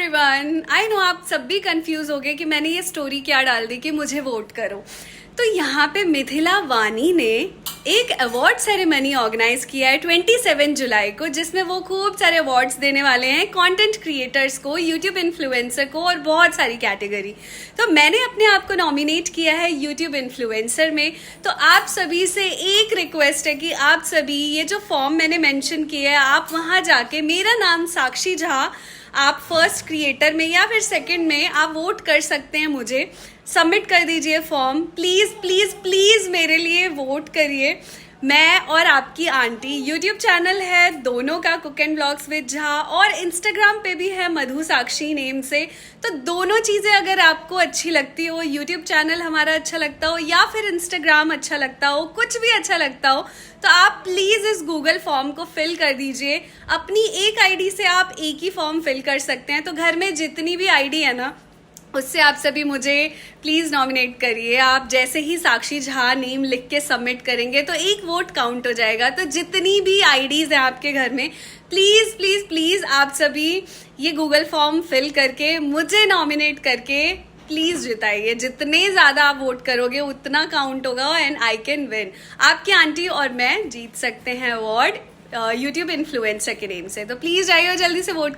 Everyone, I know आप सब भी कंफ्यूज हो गए कि मैंने ये स्टोरी क्या डाल दी कि मुझे वोट करो। तो यहाँ पे मिथिला वानी ने एक अवार्ड सेरेमनी ऑर्गेनाइज किया है 27 जुलाई को, जिसमें वो खूब सारे अवार्ड्स देने वाले हैं कंटेंट क्रिएटर्स को, यूट्यूब इन्फ्लुएंसर को और बहुत सारी कैटेगरी। तो मैंने अपने आप को नॉमिनेट किया है यूट्यूब इन्फ्लुएंसर में। तो आप सभी से एक रिक्वेस्ट है कि आप सभी ये जो फॉर्म मैंने मेंशन किया है, आप वहाँ जाके मेरा नाम साक्षी झा, आप फर्स्ट क्रिएटर में या फिर सेकंड में आप वोट कर सकते हैं। मुझे सबमिट कर दीजिए फॉर्म, प्लीज़ प्लीज़ प्लीज़ मेरे लिए वोट करिए। मैं और आपकी आंटी, यूट्यूब चैनल है दोनों का, cook and blogs with Jha, और इंस्टाग्राम पे भी है मधु साक्षी नेम से। तो दोनों चीज़ें अगर आपको अच्छी लगती हो, यूट्यूब चैनल हमारा अच्छा लगता हो या फिर इंस्टाग्राम अच्छा लगता हो, कुछ भी अच्छा लगता हो, तो आप प्लीज़ इस गूगल फॉर्म को फिल कर दीजिए। अपनी एक आईडी से आप एक ही फॉर्म फिल कर सकते हैं। तो घर में जितनी भी आईडी है ना, उससे आप सभी मुझे प्लीज़ नॉमिनेट करिए। आप जैसे ही साक्षी झा नेम लिख के सबमिट करेंगे तो एक वोट काउंट हो जाएगा। तो जितनी भी आईडीज़ हैं आपके घर में, प्लीज़ प्लीज़ प्लीज़ आप सभी ये गूगल फॉर्म फिल करके मुझे नॉमिनेट करके प्लीज़ जिताइए। जितने ज़्यादा आप वोट करोगे उतना काउंट होगा एंड आई कैन विन। आपकी आंटी और मैं जीत सकते हैं अवार्ड यूट्यूब इन्फ्लुएंसर के नेम से। तो प्लीज़ जाइए और जल्दी से वोट